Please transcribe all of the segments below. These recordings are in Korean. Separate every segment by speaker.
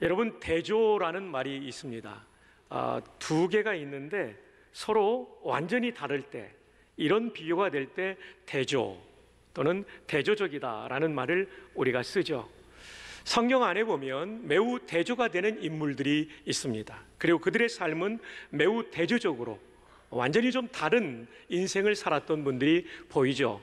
Speaker 1: 여러분, 대조라는 말이 있습니다. 두 개가 있는데 서로 완전히 다를 때, 이런 비교가 될 때 대조 또는 대조적이다라는 말을 우리가 쓰죠. 성경 안에 보면 매우 대조가 되는 인물들이 있습니다. 그리고 그들의 삶은 매우 대조적으로 완전히 좀 다른 인생을 살았던 분들이 보이죠.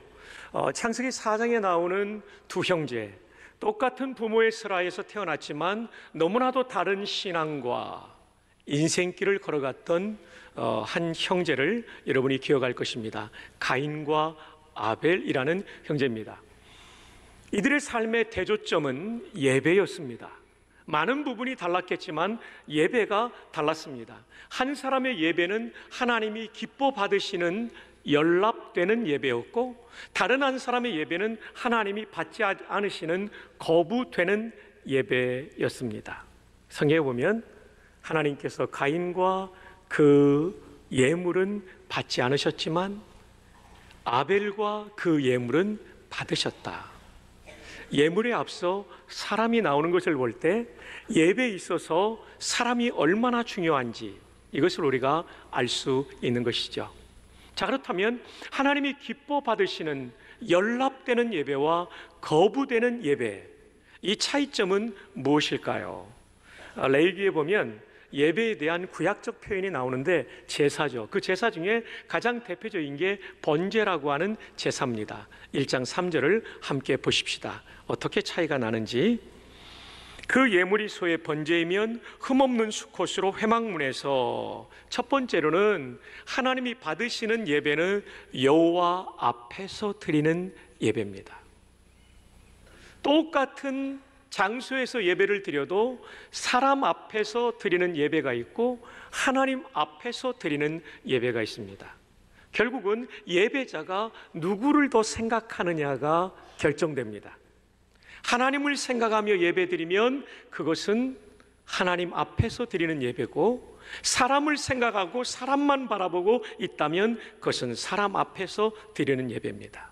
Speaker 1: 창세기 4장에 나오는 두 형제, 똑같은 부모의 슬하에서 태어났지만 너무나도 다른 신앙과 인생길을 걸어갔던 한 형제를 여러분이 기억할 것입니다. 가인과 아벨이라는 형제입니다. 이들의 삶의 대조점은 예배였습니다. 많은 부분이 달랐겠지만 예배가 달랐습니다. 한 사람의 예배는 하나님이 기뻐 받으시는 연락되는 예배였고, 다른 한 사람의 예배는 하나님이 받지 않으시는 거부되는 예배였습니다. 성경에 보면 하나님께서 가인과 그 예물은 받지 않으셨지만 아벨과 그 예물은 받으셨다. 예물에 앞서 사람이 나오는 것을 볼 때 예배에 있어서 사람이 얼마나 중요한지 이것을 우리가 알 수 있는 것이죠. 자, 그렇다면 하나님이 기뻐 받으시는 연락되는 예배와 거부되는 예배, 이 차이점은 무엇일까요? 레위기에 보면 예배에 대한 구약적 표현이 나오는데 제사죠. 그 제사 중에 가장 대표적인 게 번제라고 하는 제사입니다. 1장 3절을 함께 보십시다. 어떻게 차이가 나는지. 그 예물이 소의 번제이면 흠없는 수컷으로 회막문에서, 첫 번째로는 하나님이 받으시는 예배는 여호와 앞에서 드리는 예배입니다. 똑같은 장소에서 예배를 드려도 사람 앞에서 드리는 예배가 있고 하나님 앞에서 드리는 예배가 있습니다. 결국은 예배자가 누구를 더 생각하느냐가 결정됩니다. 하나님을 생각하며 예배드리면 그것은 하나님 앞에서 드리는 예배고, 사람을 생각하고 사람만 바라보고 있다면 그것은 사람 앞에서 드리는 예배입니다.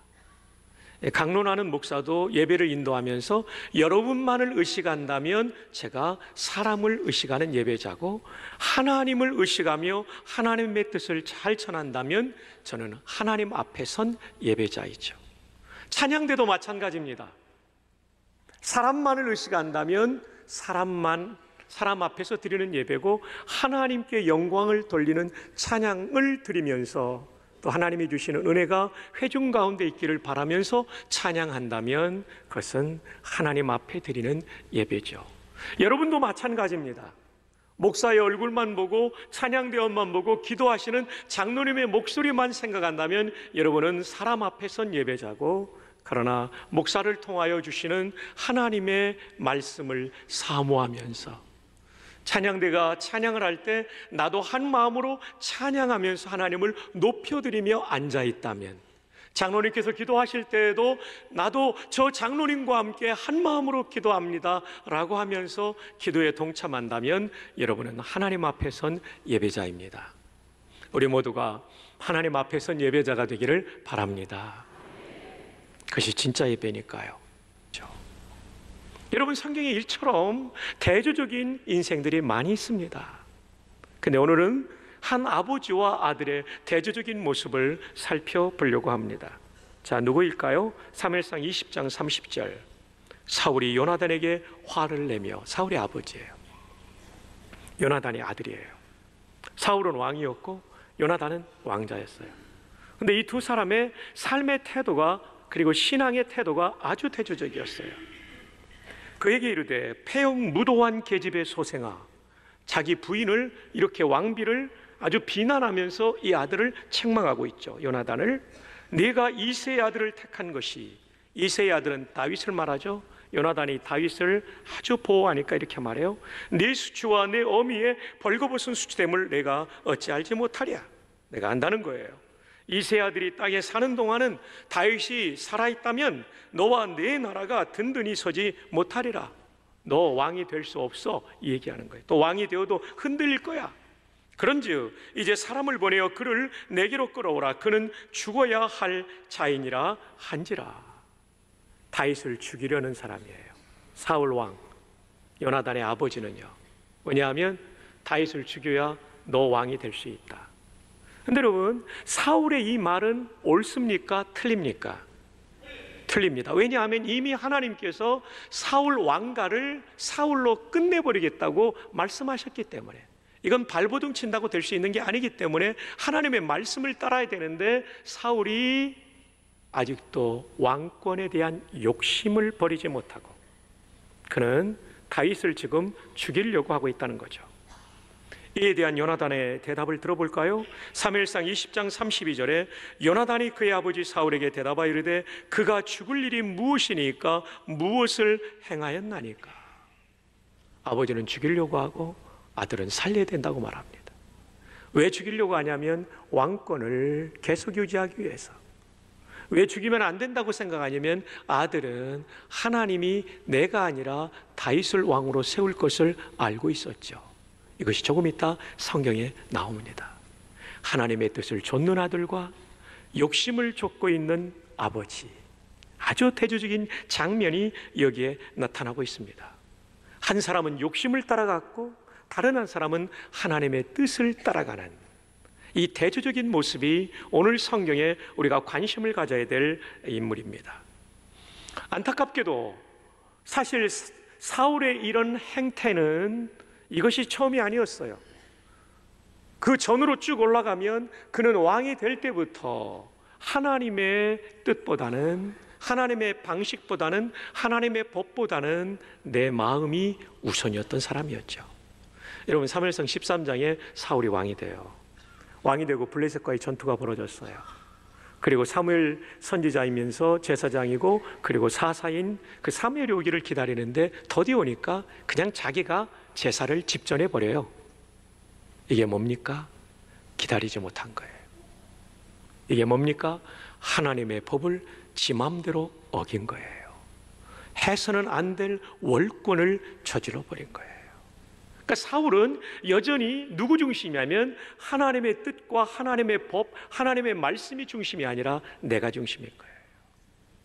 Speaker 1: 강론하는 목사도 예배를 인도하면서 여러분만을 의식한다면 제가 사람을 의식하는 예배자고, 하나님을 의식하며 하나님의 뜻을 잘 전한다면 저는 하나님 앞에 선 예배자이죠. 찬양대도 마찬가지입니다. 사람만을 의식한다면 사람 앞에서 드리는 예배고, 하나님께 영광을 돌리는 찬양을 드리면서 또 하나님이 주시는 은혜가 회중 가운데 있기를 바라면서 찬양한다면 그것은 하나님 앞에 드리는 예배죠. 여러분도 마찬가지입니다. 목사의 얼굴만 보고 찬양대원만 보고 기도하시는 장로님의 목소리만 생각한다면 여러분은 사람 앞에 선 예배자고, 그러나 목사를 통하여 주시는 하나님의 말씀을 사모하면서 찬양대가 찬양을 할 때 나도 한 마음으로 찬양하면서 하나님을 높여드리며 앉아있다면, 장로님께서 기도하실 때에도 나도 저 장로님과 함께 한 마음으로 기도합니다 라고 하면서 기도에 동참한다면 여러분은 하나님 앞에 선 예배자입니다. 우리 모두가 하나님 앞에 선 예배자가 되기를 바랍니다. 그것이 진짜 예배니까요. 그렇죠? 여러분, 성경의 일처럼 대조적인 인생들이 많이 있습니다. 근데 오늘은 한 아버지와 아들의 대조적인 모습을 살펴보려고 합니다. 자, 누구일까요? 사무엘상 20장 30절. 사울이 요나단에게 화를 내며, 사울의 아버지예요. 요나단의 아들이에요. 사울은 왕이었고 요나단은 왕자였어요. 근데 이 두 사람의 삶의 태도가, 그리고 신앙의 태도가 아주 대조적이었어요. 그에게 이르되 폐영 무도한 계집의 소생아, 자기 부인을 이렇게 왕비를 아주 비난하면서 이 아들을 책망하고 있죠. 요나단을. 네가 이새의 아들을 택한 것이, 이새의 아들은 다윗을 말하죠. 요나단이 다윗을 아주 보호하니까 이렇게 말해요. 네 수치와 내 어미의 벌거벗은 수치됨을 내가 어찌 알지 못하랴. 내가 안다는 거예요. 이새 아들이 땅에 사는 동안은 다윗이 살아있다면 너와 내 나라가 든든히 서지 못하리라. 너 왕이 될 수 없어, 이 얘기하는 거예요. 또 왕이 되어도 흔들릴 거야. 그런즉 이제 사람을 보내어 그를 내게로 끌어오라. 그는 죽어야 할 자인이라 한지라. 다윗을 죽이려는 사람이에요. 사울 왕. 요나단의 아버지는요. 왜냐하면 다윗을 죽여야 너 왕이 될 수 있다. 근데 여러분, 사울의 이 말은 옳습니까? 틀립니까? 틀립니다. 왜냐하면 이미 하나님께서 사울 왕가를 사울로 끝내버리겠다고 말씀하셨기 때문에, 이건 발버둥 친다고 될 수 있는 게 아니기 때문에 하나님의 말씀을 따라야 되는데, 사울이 아직도 왕권에 대한 욕심을 버리지 못하고 그는 다윗을 지금 죽이려고 하고 있다는 거죠. 이에 대한 요나단의 대답을 들어볼까요? 사무엘상 20장 32절에 요나단이 그의 아버지 사울에게 대답하여 이르되 그가 죽을 일이 무엇이니까 무엇을 행하였나니까. 아버지는 죽이려고 하고 아들은 살려야 된다고 말합니다. 왜 죽이려고 하냐면 왕권을 계속 유지하기 위해서. 왜 죽이면 안 된다고 생각하냐면 아들은 하나님이 내가 아니라 다윗을 왕으로 세울 것을 알고 있었죠. 이것이 조금 있다 성경에 나옵니다. 하나님의 뜻을 좇는 아들과 욕심을 좇고 있는 아버지, 아주 대조적인 장면이 여기에 나타나고 있습니다. 한 사람은 욕심을 따라갔고 다른 한 사람은 하나님의 뜻을 따라가는 이 대조적인 모습이 오늘 성경에 우리가 관심을 가져야 될 인물입니다. 안타깝게도 사실 사울의 이런 행태는 이것이 처음이 아니었어요. 그 전으로 쭉 올라가면 그는 왕이 될 때부터 하나님의 뜻보다는, 하나님의 방식보다는, 하나님의 법보다는 내 마음이 우선이었던 사람이었죠. 여러분, 사무엘상 13장에 사울이 왕이 돼요. 왕이 되고 블레셋과의 전투가 벌어졌어요. 그리고 사무엘 선지자이면서 제사장이고 그리고 사사인 그 사무엘이 오기를 기다리는데 더디 오니까 그냥 자기가 제사를 집전해 버려요. 이게 뭡니까? 기다리지 못한 거예요. 이게 뭡니까? 하나님의 법을 지 마음대로 어긴 거예요. 해서는 안 될 월권을 저질러 버린 거예요. 그러니까 사울은 여전히 누구 중심이냐면 하나님의 뜻과 하나님의 법, 하나님의 말씀이 중심이 아니라 내가 중심인 거예요.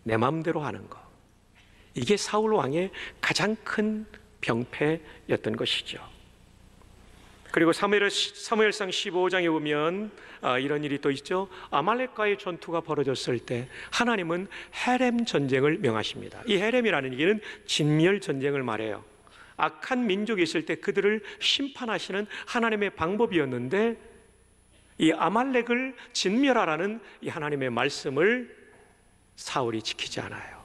Speaker 1: 내 마음대로 하는 거. 이게 사울 왕의 가장 큰 병폐였던 것이죠. 그리고 사무엘상 15장에 보면 이런 일이 또 있죠. 아말렉과의 전투가 벌어졌을 때 하나님은 헤렘 전쟁을 명하십니다. 이 헤렘이라는 얘기는 진멸 전쟁을 말해요. 악한 민족이 있을 때 그들을 심판하시는 하나님의 방법이었는데, 이 아말렉을 진멸하라는 이 하나님의 말씀을 사울이 지키지 않아요.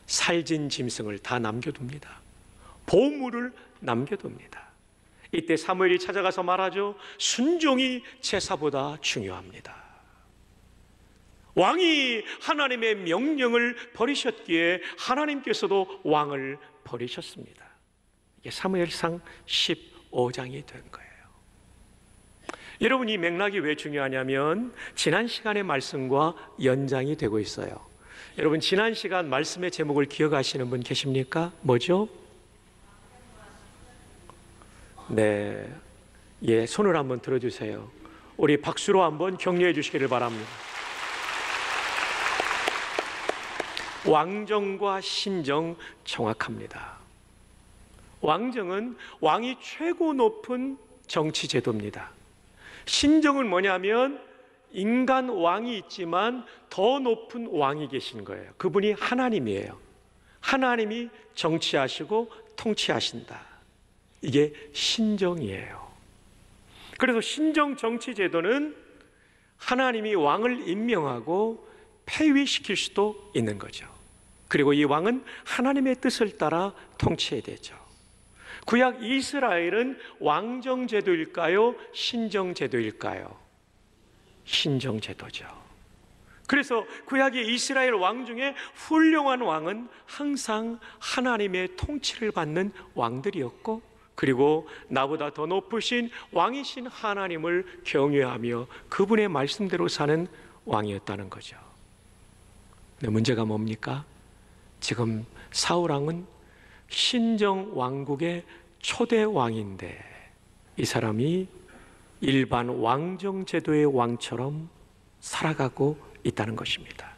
Speaker 1: 살진 짐승을 다 남겨둡니다. 보물을 남겨둡니다. 이때 사무엘이 찾아가서 말하죠. 순종이 제사보다 중요합니다. 왕이 하나님의 명령을 버리셨기에 하나님께서도 왕을 버리셨습니다. 이게 사무엘상 15장이 된 거예요. 여러분, 이 맥락이 왜 중요하냐면 지난 시간의 말씀과 연장이 되고 있어요. 여러분, 지난 시간 말씀의 제목을 기억하시는 분 계십니까? 뭐죠? 네, 손을 한번 들어주세요. 우리 박수로 한번 격려해 주시기를 바랍니다. 왕정과 신정 정확합니다. 왕정은 왕이 최고 높은 정치 제도입니다. 신정은 뭐냐면 인간 왕이 있지만 더 높은 왕이 계신 거예요. 그분이 하나님이에요. 하나님이 정치하시고 통치하신다. 이게 신정이에요. 그래서 신정 정치 제도는 하나님이 왕을 임명하고 폐위시킬 수도 있는 거죠. 그리고 이 왕은 하나님의 뜻을 따라 통치해야 되죠. 구약 이스라엘은 왕정 제도일까요? 신정 제도일까요? 신정 제도죠. 그래서 구약의 이스라엘 왕 중에 훌륭한 왕은 항상 하나님의 통치를 받는 왕들이었고, 그리고 나보다 더 높으신 왕이신 하나님을 경외하며 그분의 말씀대로 사는 왕이었다는 거죠. 근데 문제가 뭡니까? 지금 사울 왕은 신정 왕국의 초대 왕인데 이 사람이 일반 왕정 제도의 왕처럼 살아가고 있다는 것입니다.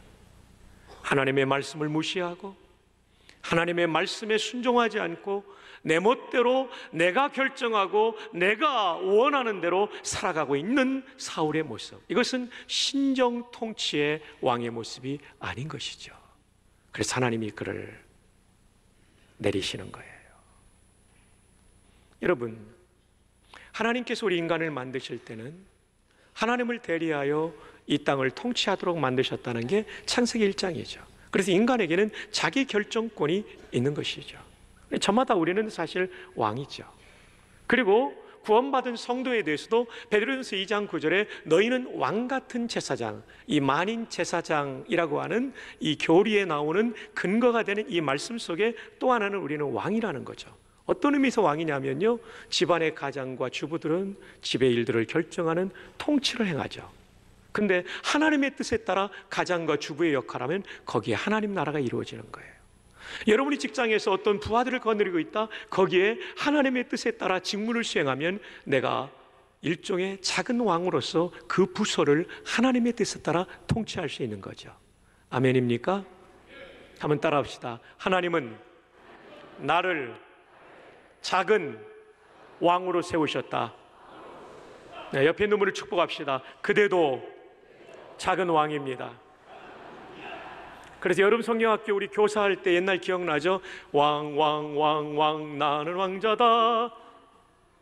Speaker 1: 하나님의 말씀을 무시하고 하나님의 말씀에 순종하지 않고 내 멋대로 내가 결정하고 내가 원하는 대로 살아가고 있는 사울의 모습, 이것은 신정 통치의 왕의 모습이 아닌 것이죠. 그래서 하나님이 그를 내리시는 거예요. 여러분, 하나님께서 우리 인간을 만드실 때는 하나님을 대리하여 이 땅을 통치하도록 만드셨다는 게 창세기 1장이죠. 그래서 인간에게는 자기 결정권이 있는 것이죠. 저마다 우리는 사실 왕이죠. 그리고 구원받은 성도에 대해서도 베드로전서 2장 9절에 너희는 왕 같은 제사장, 이 만인 제사장이라고 하는 이 교리에 나오는 근거가 되는 이 말씀 속에 또 하나는 우리는 왕이라는 거죠. 어떤 의미에서 왕이냐면요, 집안의 가장과 주부들은 집의 일들을 결정하는 통치를 행하죠. 근데 하나님의 뜻에 따라 가장과 주부의 역할하면 거기에 하나님 나라가 이루어지는 거예요. 여러분이 직장에서 어떤 부하들을 거느리고 있다, 거기에 하나님의 뜻에 따라 직무를 수행하면 내가 일종의 작은 왕으로서 그 부서를 하나님의 뜻에 따라 통치할 수 있는 거죠. 아멘입니까? 한번 따라합시다. 하나님은 나를 작은 왕으로 세우셨다. 네, 옆에 있는 분을 축복합시다. 그대도 작은 왕입니다. 그래서 여름 성경학교 우리 교사할 때 옛날 기억나죠? 왕 나는 왕자다.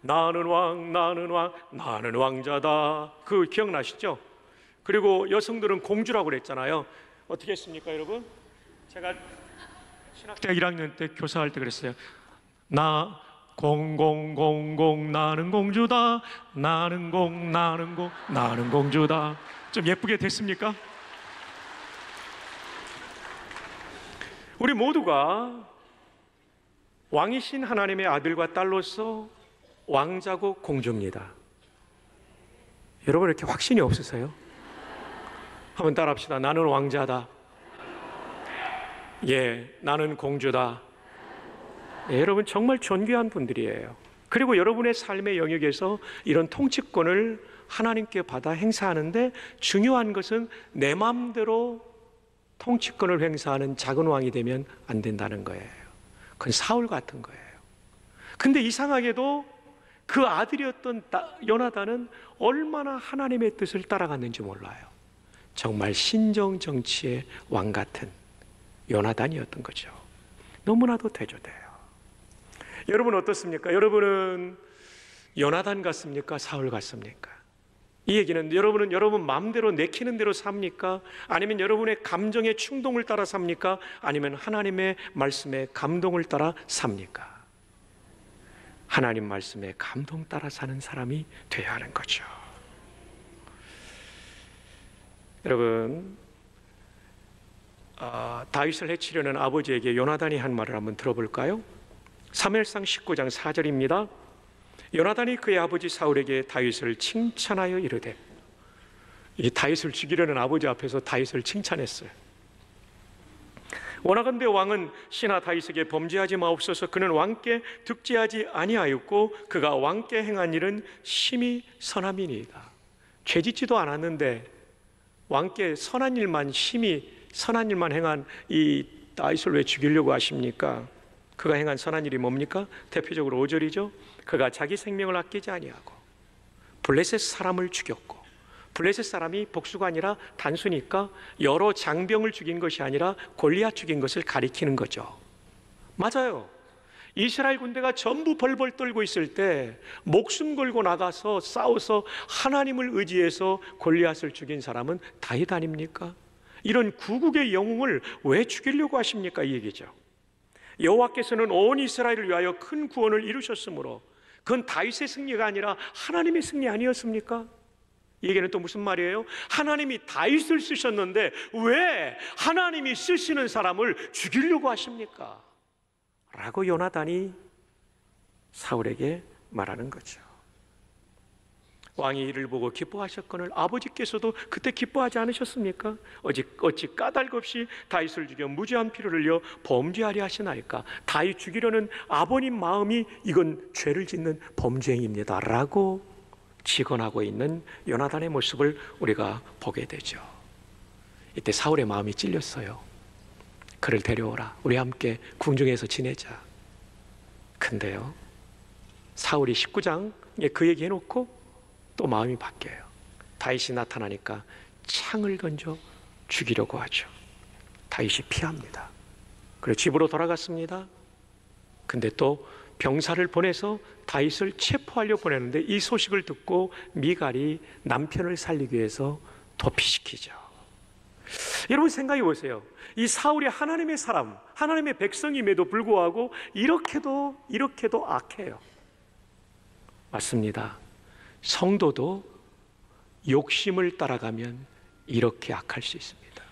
Speaker 1: 나는 왕 나는 왕자다. 그 기억나시죠? 그리고 여성들은 공주라고 그랬잖아요. 어떻게 했습니까, 여러분? 제가 신학대학 1학년 때 교사할 때 그랬어요. 나 공공공공 나는 공주다. 나는 공주다. 좀 예쁘게 됐습니까? 우리 모두가 왕이신 하나님의 아들과 딸로서 왕자고 공주입니다. 여러분 이렇게 확신이 없으세요? 한번 따라합시다. 나는 왕자다. 예, 나는 공주다. 예, 여러분 정말 존귀한 분들이에요. 그리고 여러분의 삶의 영역에서 이런 통치권을 하나님께 받아 행사하는데 중요한 것은 내 마음대로 통치권을 행사하는 작은 왕이 되면 안 된다는 거예요. 그건 사울 같은 거예요. 근데 이상하게도 그 아들이었던 요나단은 얼마나 하나님의 뜻을 따라갔는지 몰라요. 정말 신정 정치의 왕 같은 요나단이었던 거죠. 너무나도 대조돼요. 여러분 어떻습니까? 여러분은 요나단 같습니까? 사울 같습니까? 이 얘기는 여러분은 여러분 마음대로 내키는 대로 삽니까? 아니면 여러분의 감정의 충동을 따라 삽니까? 아니면 하나님의 말씀의 감동을 따라 삽니까? 하나님 말씀의 감동 따라 사는 사람이 되어야 하는 거죠. 여러분, 다윗을 해치려는 아버지에게 요나단이 한 말을 한번 들어볼까요? 사무엘상 19장 4절입니다. 요나단이 그의 아버지 사울에게 다윗을 칭찬하여 이르되, 이 다윗을 죽이려는 아버지 앞에서 다윗을 칭찬했어요. 원하건대 왕은 신하 다윗에게 범죄하지 마옵소서. 그는 왕께 득죄하지 아니하였고 그가 왕께 행한 일은 심히 선함이니이다. 죄짓지도 않았는데 왕께 선한 일만 행한 이 다윗을 왜 죽이려고 하십니까? 그가 행한 선한 일이 뭡니까? 대표적으로 5절이죠. 그가 자기 생명을 아끼지 아니하고 블레셋 사람을 죽였고, 블레셋 사람이 복수가 아니라 단수니까 여러 장병을 죽인 것이 아니라 골리앗 죽인 것을 가리키는 거죠. 맞아요. 이스라엘 군대가 전부 벌벌 떨고 있을 때 목숨 걸고 나가서 싸워서 하나님을 의지해서 골리앗을 죽인 사람은 다윗 아닙니까? 이런 구국의 영웅을 왜 죽이려고 하십니까? 이 얘기죠. 여호와께서는 온 이스라엘을 위하여 큰 구원을 이루셨으므로 그건 다윗의 승리가 아니라 하나님의 승리 아니었습니까? 이 얘기는 또 무슨 말이에요? 하나님이 다윗을 쓰셨는데 왜 하나님이 쓰시는 사람을 죽이려고 하십니까? 라고 요나단이 사울에게 말하는 거죠. 왕이 이를 보고 기뻐하셨거늘 아버지께서도 그때 기뻐하지 않으셨습니까? 어찌 까닭없이 다윗을 죽여 무죄한 피를 흘려 범죄하려 하시나이까? 다윗 죽이려는 아버님 마음이 이건 죄를 짓는 범죄행위입니다 라고 직언하고 있는 요나단의 모습을 우리가 보게 되죠. 이때 사울의 마음이 찔렸어요. 그를 데려오라. 우리 함께 궁중에서 지내자. 근데요, 사울이 19장에 그 얘기 해놓고 또 마음이 바뀌어요. 다윗이 나타나니까 창을 던져 죽이려고 하죠. 다윗이 피합니다. 그리고 집으로 돌아갔습니다. 근데 또 병사를 보내서 다윗을 체포하려고 보내는데 이 소식을 듣고 미갈이 남편을 살리기 위해서 도피시키죠. 여러분 생각해 보세요. 이 사울이 하나님의 사람, 하나님의 백성임에도 불구하고 이렇게도 악해요. 맞습니다. 성도도 욕심을 따라가면 이렇게 악할 수 있습니다.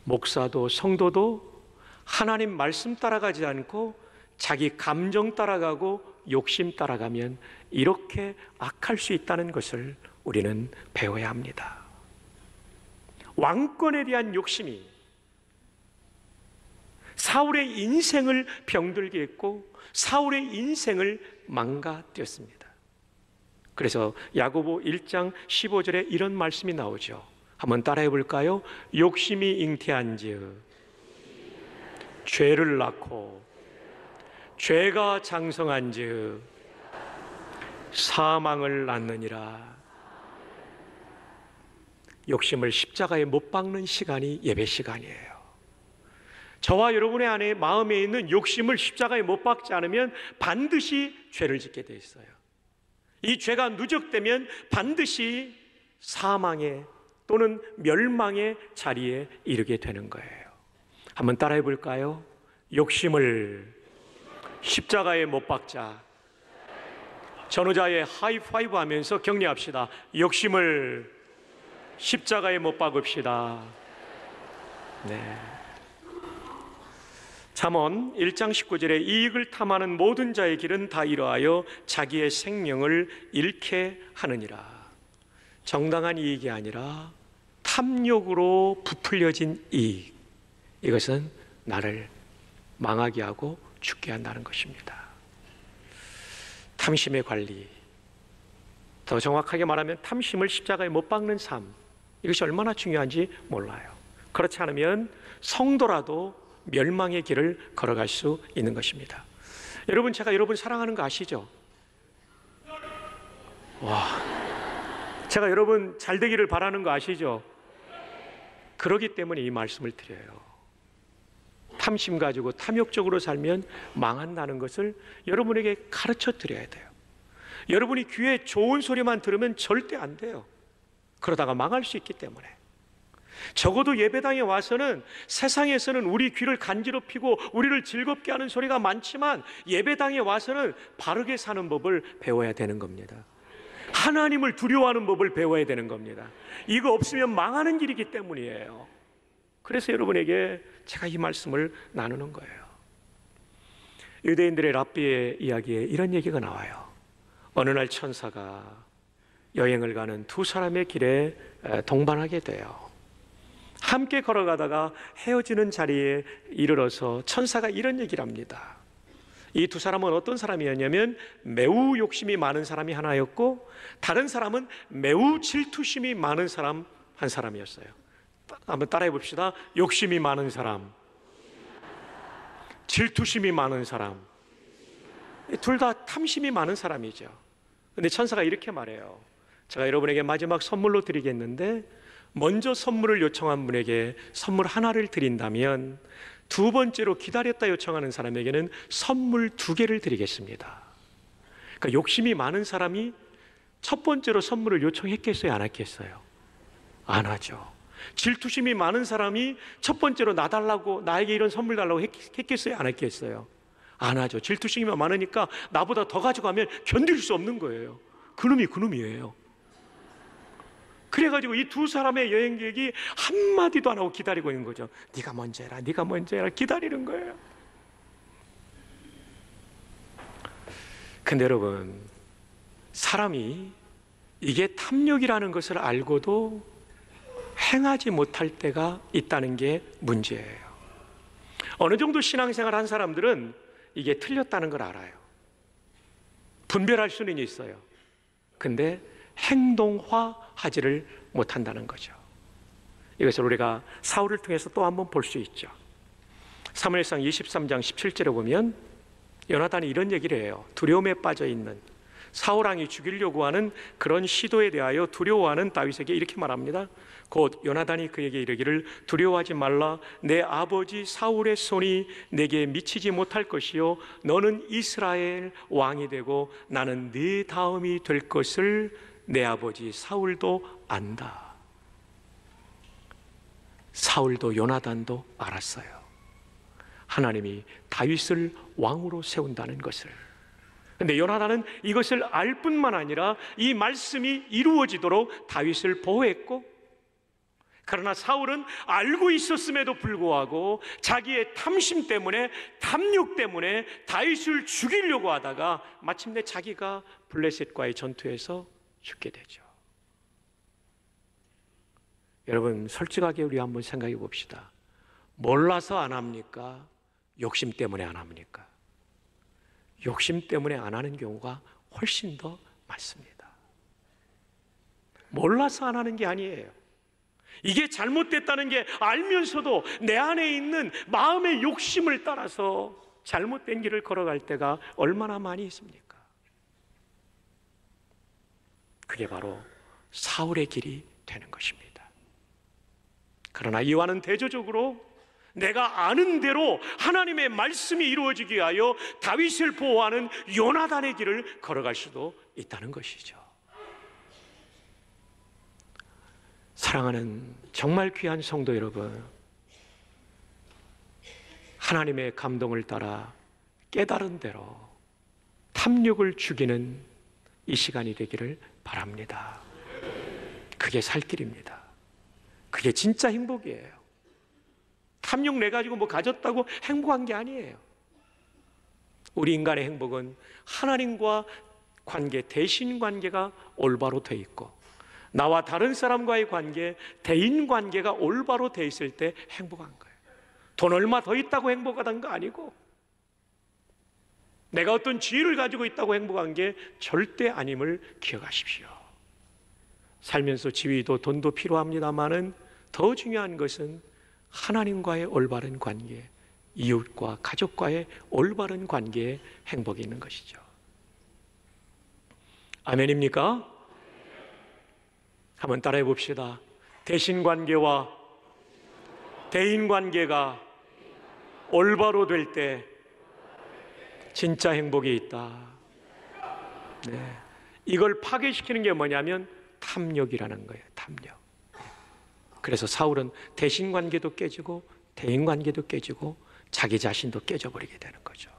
Speaker 1: 목사도 성도도 하나님 말씀 따라가지 않고 자기 감정 따라가고 욕심 따라가면 이렇게 악할 수 있다는 것을 우리는 배워야 합니다. 왕권에 대한 욕심이 사울의 인생을 병들게 했고 사울의 인생을 망가뜨렸습니다. 그래서 야고보 1장 15절에 이런 말씀이 나오죠. 한번 따라해 볼까요? 욕심이 잉태한즉 죄를 낳고 죄가 장성한즉 사망을 낳느니라. 욕심을 십자가에 못 박는 시간이 예배 시간이에요. 저와 여러분의 안에 마음에 있는 욕심을 십자가에 못 박지 않으면 반드시 죄를 짓게 돼 있어요. 이 죄가 누적되면 반드시 사망의 또는 멸망의 자리에 이르게 되는 거예요. 한번 따라해 볼까요? 욕심을 십자가에 못 박자. 전후자의 하이파이브 하면서 격려합시다. 욕심을 십자가에 못 박읍시다. 네. 잠언 1장 19절에 이익을 탐하는 모든 자의 길은 다 이러하여 자기의 생명을 잃게 하느니라. 정당한 이익이 아니라 탐욕으로 부풀려진 이익, 이것은 나를 망하게 하고 죽게 한다는 것입니다. 탐심의 관리, 더 정확하게 말하면 탐심을 십자가에 못 박는 삶, 이것이 얼마나 중요한지 몰라요. 그렇지 않으면 성도라도 멸망의 길을 걸어갈 수 있는 것입니다. 여러분, 제가 여러분 사랑하는 거 아시죠? 제가 여러분 잘 되기를 바라는 거 아시죠? 그러기 때문에 이 말씀을 드려요. 탐심 가지고 탐욕적으로 살면 망한다는 것을 여러분에게 가르쳐 드려야 돼요. 여러분이 귀에 좋은 소리만 들으면 절대 안 돼요. 그러다가 망할 수 있기 때문에. 적어도 예배당에 와서는 세상에서는 우리 귀를 간지럽히고 우리를 즐겁게 하는 소리가 많지만 예배당에 와서는 바르게 사는 법을 배워야 되는 겁니다. 하나님을 두려워하는 법을 배워야 되는 겁니다. 이거 없으면 망하는 길이기 때문이에요. 그래서 여러분에게 제가 이 말씀을 나누는 거예요. 유대인들의 랍비의 이야기에 이런 얘기가 나와요. 어느 날 천사가 여행을 가는 두 사람의 길에 동반하게 돼요. 함께 걸어가다가 헤어지는 자리에 이르러서 천사가 이런 얘기를 합니다. 이 두 사람은 어떤 사람이었냐면 매우 욕심이 많은 사람이 하나였고 다른 사람은 매우 질투심이 많은 사람 한 사람이었어요. 한번 따라해 봅시다. 욕심이 많은 사람, 질투심이 많은 사람, 둘 다 탐심이 많은 사람이죠. 근데 천사가 이렇게 말해요. 제가 여러분에게 마지막 선물로 드리겠는데 먼저 선물을 요청한 분에게 선물 하나를 드린다면 두 번째로 기다렸다 요청하는 사람에게는 선물 2개를 드리겠습니다. 그러니까 욕심이 많은 사람이 첫 번째로 선물을 요청했겠어요? 안 했겠어요? 안 하죠. 질투심이 많은 사람이 첫 번째로 나 달라고, 나에게 이런 선물 달라고 했겠어요? 안 했겠어요? 안 하죠. 질투심이 많으니까 나보다 더 가져가면 견딜 수 없는 거예요. 그놈이 그놈이에요. 그래가지고 이 두 사람의 여행 계획이 한마디도 안 하고 기다리고 있는 거죠. 네가 먼저 해라, 네가 먼저 해라 기다리는 거예요. 근데 여러분, 사람이 이게 탐욕이라는 것을 알고도 행하지 못할 때가 있다는 게 문제예요. 어느 정도 신앙생활 한 사람들은 이게 틀렸다는 걸 알아요. 분별할 수는 있어요. 근데 행동화하지를 못한다는 거죠. 이것을 우리가 사울을 통해서 또 한번 볼 수 있죠. 사무엘상 23장 17절에 보면 요나단이 이런 얘기를 해요. 두려움에 빠져 있는 사울 왕이 죽이려고 하는 그런 시도에 대하여 두려워하는 다윗에게 이렇게 말합니다. 곧 요나단이 그에게 이르기를 두려워하지 말라. 내 아버지 사울의 손이 내게 미치지 못할 것이요 너는 이스라엘 왕이 되고 나는 네 다음이 될 것을 내 아버지 사울도 안다. 사울도 요나단도 알았어요. 하나님이 다윗을 왕으로 세운다는 것을. 근데 요나단은 이것을 알 뿐만 아니라 이 말씀이 이루어지도록 다윗을 보호했고, 그러나 사울은 알고 있었음에도 불구하고 자기의 탐심 때문에, 탐욕 때문에 다윗을 죽이려고 하다가 마침내 자기가 블레셋과의 전투에서 죽게 되죠. 여러분, 솔직하게 우리 한번 생각해 봅시다. 몰라서 안 합니까? 욕심 때문에 안 합니까? 욕심 때문에 안 하는 경우가 훨씬 더 많습니다. 몰라서 안 하는 게 아니에요. 이게 잘못됐다는 게 알면서도 내 안에 있는 마음의 욕심을 따라서 잘못된 길을 걸어갈 때가 얼마나 많이 있습니까? 그게 바로 사울의 길이 되는 것입니다. 그러나 이와는 대조적으로 내가 아는 대로 하나님의 말씀이 이루어지기 위하여 다윗을 보호하는 요나단의 길을 걸어갈 수도 있다는 것이죠. 사랑하는 정말 귀한 성도 여러분, 하나님의 감동을 따라 깨달은 대로 탐욕을 죽이는 이 시간이 되기를 바랍니다. 그게 살 길입니다. 그게 진짜 행복이에요. 탐욕 내 가지고 뭐 가졌다고 행복한 게 아니에요. 우리 인간의 행복은 하나님과 관계, 대신 관계가 올바로 돼 있고, 나와 다른 사람과의 관계, 대인 관계가 올바로 돼 있을 때 행복한 거예요. 돈 얼마 더 있다고 행복하다는 거 아니고, 내가 어떤 지위를 가지고 있다고 행복한 게 절대 아님을 기억하십시오. 살면서 지위도 돈도 필요합니다만은 더 중요한 것은 하나님과의 올바른 관계, 이웃과 가족과의 올바른 관계에 행복이 있는 것이죠. 아멘입니까? 한번 따라해 봅시다. 대신 관계와 대인 관계가 올바로 될 때 진짜 행복이 있다. 네. 이걸 파괴시키는 게 뭐냐면 탐욕이라는 거예요. 탐욕. 그래서 사울은 대신 관계도 깨지고 대인 관계도 깨지고 자기 자신도 깨져버리게 되는 거죠.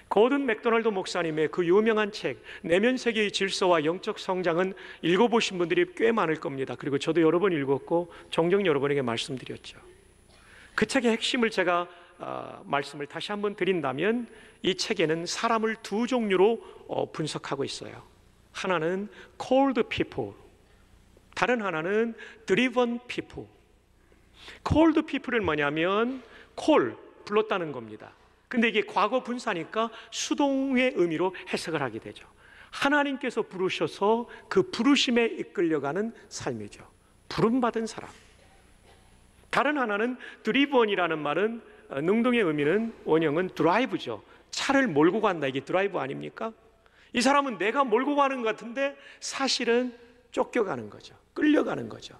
Speaker 1: 고든 맥도날드 목사님의 그 유명한 책 내면 세계의 질서와 영적 성장은 읽어보신 분들이 꽤 많을 겁니다. 그리고 저도 여러 번 읽었고 종종 여러분에게 말씀드렸죠. 그 책의 핵심을 제가 말씀을 다시 한번 드린다면, 이 책에는 사람을 두 종류로 분석하고 있어요. 하나는 cold people, 다른 하나는 driven people. cold people은 뭐냐면 call, 불렀다는 겁니다. 근데 이게 과거 분사니까 수동의 의미로 해석을 하게 되죠. 하나님께서 부르셔서 그 부르심에 이끌려가는 삶이죠. 부름받은 사람. 다른 하나는 driven이라는 말은 능동의 의미는, 원형은 드라이브죠. 차를 몰고 간다, 이게 드라이브 아닙니까? 이 사람은 내가 몰고 가는 것 같은데 사실은 쫓겨가는 거죠. 끌려가는 거죠.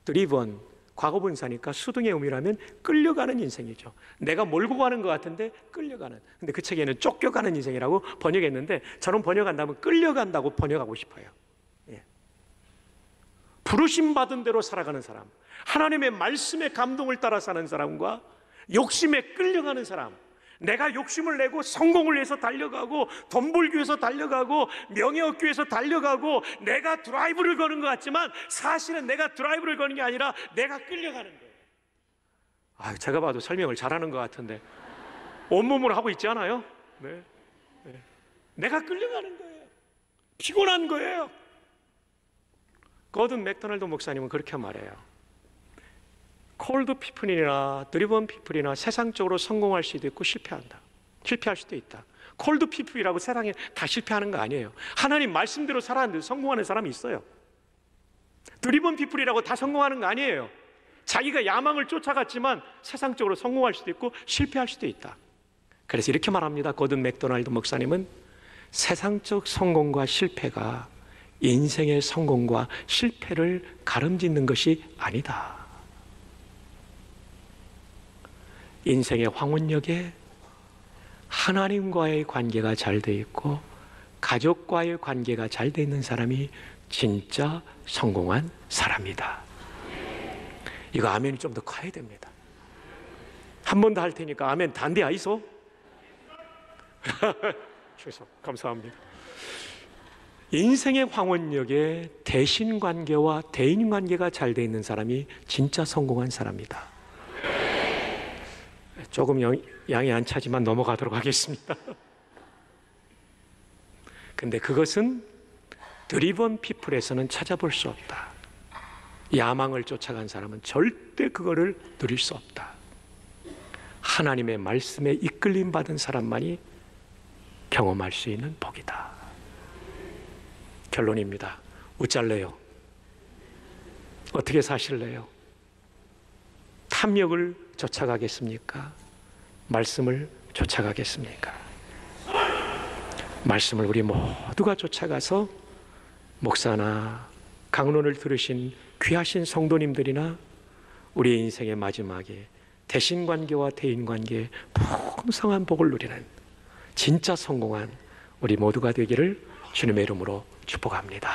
Speaker 1: driven, 과거 분사니까 수동의 의미라면 끌려가는 인생이죠. 내가 몰고 가는 것 같은데 끌려가는. 근데 그 책에는 쫓겨가는 인생이라고 번역했는데 저는 번역한다면 끌려간다고 번역하고 싶어요. 예. 부르심 받은 대로 살아가는 사람, 하나님의 말씀의 감동을 따라 사는 사람과 욕심에 끌려가는 사람, 내가 욕심을 내고 성공을 위해서 달려가고 돈 벌기 위해서 달려가고 명예 얻기 위해서 달려가고 내가 드라이브를 거는 것 같지만 사실은 내가 드라이브를 거는 게 아니라 내가 끌려가는 거예요. 제가 봐도 설명을 잘하는 것 같은데 온몸으로 하고 있지 않아요? 네. 내가 끌려가는 거예요. 피곤한 거예요. 고든 맥도날드 목사님은 그렇게 말해요. 콜드 피플이나 드리븐 피플이나 세상적으로 성공할 수도 있고 실패할 수도 있다. 콜드 피플이라고 세상에 다 실패하는 거 아니에요. 하나님 말씀대로 살았는데 성공하는 사람이 있어요. 드리븐 피플이라고 다 성공하는 거 아니에요. 자기가 야망을 쫓아갔지만 세상적으로 성공할 수도 있고 실패할 수도 있다. 그래서 이렇게 말합니다. 거든 맥도날드 목사님은 세상적 성공과 실패가 인생의 성공과 실패를 가름짓는 것이 아니다. 인생의 황혼역에 하나님과의 관계가 잘 돼 있고 가족과의 관계가 잘 돼 있는 사람이 진짜 성공한 사람이다. 이거 아멘이 좀 더 커야 됩니다. 한 번 더 할 테니까 아멘 단대 아이소? 죄송, 감사합니다. 인생의 황혼역에 대신관계와 대인관계가 잘 돼 있는 사람이 진짜 성공한 사람이다. 조금 양이 안 차지만 넘어가도록 하겠습니다. 근데 그것은 드리븐 피플에서는 찾아볼 수 없다. 야망을 쫓아간 사람은 절대 그거를 누릴 수 없다. 하나님의 말씀에 이끌림 받은 사람만이 경험할 수 있는 복이다. 결론입니다. 웃잘래요? 어떻게 사실래요? 탐욕을 쫓아가겠습니까? 말씀을 쫓아가겠습니까? 말씀을 우리 모두가 쫓아가서 목사나 강론을 들으신 귀하신 성도님들이나 우리 인생의 마지막에 대신관계와 대인관계에 풍성한 복을 누리는 진짜 성공한 우리 모두가 되기를 주님의 이름으로 축복합니다.